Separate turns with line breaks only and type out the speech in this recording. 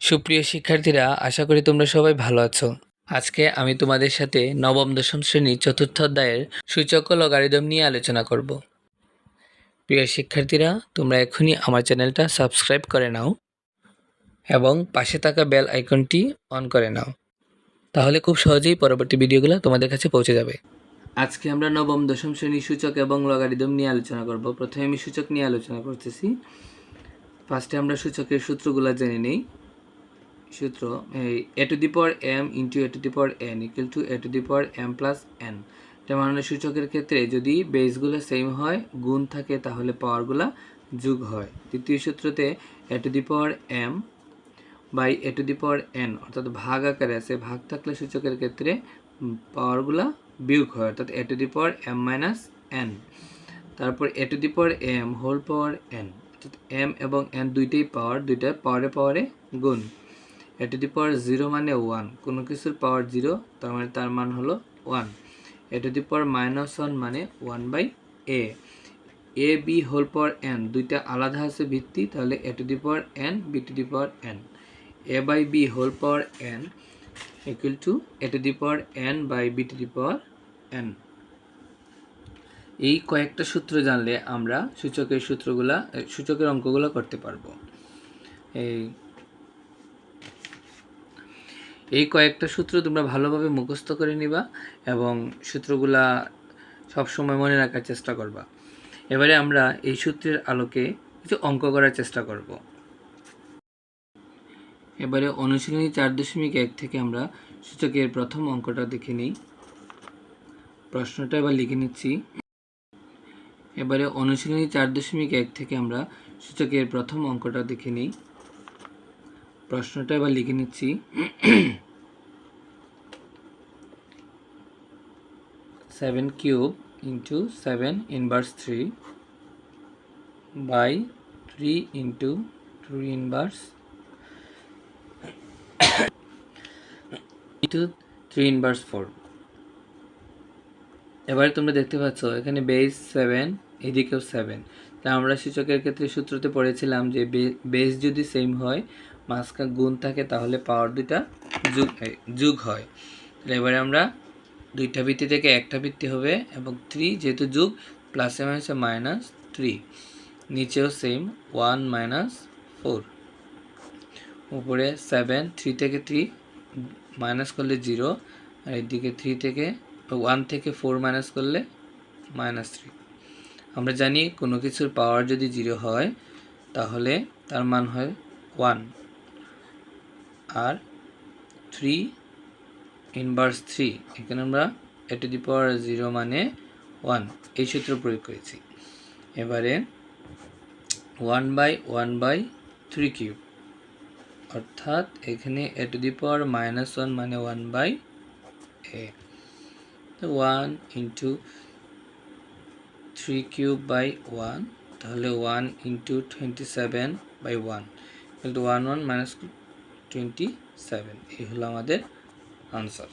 সুপ্রিয় শিক্ষার্থীরা, আশা করি তোমরা সবাই ভালো আছো। আজকে আমি তোমাদের সাথে নবম দশম শ্রেণীর চতুর্থ অধ্যায়ের সূচক ও লগারিদম নিয়ে আলোচনা করব। প্রিয় শিক্ষার্থীরা, তোমরা এখনই আমার চ্যানেলটা সাবস্ক্রাইব করে নাও এবং পাশে থাকা বেল আইকনটি অন করে নাও, তাহলে খুব সহজেই পরবর্তী ভিডিওগুলো তোমাদের কাছে পৌঁছে যাবে। আজকে আমরা নবম দশম শ্রেণীর সূচক এবং লগারিদম নিয়ে আলোচনা করব। প্রথমে আমি সূচক নিয়ে আলোচনা করতেছি। ফার্স্টে আমরা সূচকের সূত্রগুলো জেনে নিই। সূত্র a to the power m into a to the power n equal to a to the power m plus n। এটা মানে সূচকের ক্ষেত্রে যদি বেসগুলো সেম হয়, গুণ থাকে, তাহলে পাওয়ারগুলো যোগ হয়। দ্বিতীয় সূত্রতে a to the power m by a to the power n অর্থাৎ ভাগ আকারে আছে, ভাগ থাকলে সূচকের ক্ষেত্রে পাওয়ারগুলো বিয়োগ হয়, অর্থাৎ a to the power m minus n। তারপর a to the power m whole power n, অর্থাৎ m এবং n দুইটাই পাওয়ার, দুইটা পাওয়ারে গুণ। a to the power 0 মানে 1, কোনো কিছুর পাওয়ার 0 তার মানে তার মান হলো 1। a to the power -1 মানে 1/a। a b whole power n দুইটা আলাদা আছে ভিত্তি, তাহলে a to the power n b to the power n। a by b whole power n equal to a to the power n by b to the power n। এই কয়েকটা সূত্র জানলে আমরা সূচকের অঙ্কগুলো করতে পারবো। এই কয়েকটা সূত্র তোমরা ভালোভাবে মুখস্থ করে নিবা এবং সূত্রগুলা সবসময় মনে রাখার চেষ্টা করবা। এবারে আমরা এই সূত্রের আলোকে কিছু অঙ্ক করার চেষ্টা করব। এবারে অনুশীলনী 4.1 থেকে আমরা সূচকের প্রথম অঙ্কটা দেখে নিই। প্রশ্নটা এবার লিখে নিচ্ছি। এবারে অনুশীলনী 4.1 থেকে আমরা সূচকের প্রথম অঙ্কটা দেখে নিই। প্রশ্নটা এবার লিখে নিচ্ছি। 7 cube into 7 inverse 3 by 3 into 3 inverse into 3 inverse 4। এবারে তোমরা দেখতে পাচ্ছ এখানে বেস 7, এদিকেও 7। তা আমরা সূচকের ক্ষেত্রে সূত্রতে পড়েছিলাম যে বেস যদি সেম হয়, মাঝখানে গুণ থাকে, তাহলে পাওয়ার দুইটা যোগ হয়। এবারে আমরা দুইটা ভিত্তি থেকে একটা ভিত্তি হবে এবং 3 যেহেতু যোগ, প্লাসে মাইনাসে -3, নিচেও সেম 1 - 4, উপরে 7, 3 থেকে 3 মাইনাস করলে 0, আর এদিকে 1 থেকে 4 মাইনাস করলে -3। আমরা জানি কোনো কিছুর পাওয়ার যদি 0 হয় তাহলে তার মান হয় 1, আর 3 ইনভার্স 3, এখানে আমরা a to the power 0 মানে 1 এই সূত্র প্রয়োগ করেছি। এবারে 1/1/3 কিউব, অর্থাৎ এখানে a to the power -1 মানে 1/a। 1 into 3 কিউব বাই 1, তাহলে 1 into 27/1 কিন্তু 1 1 - 27, এই হলো আমাদের আনসার।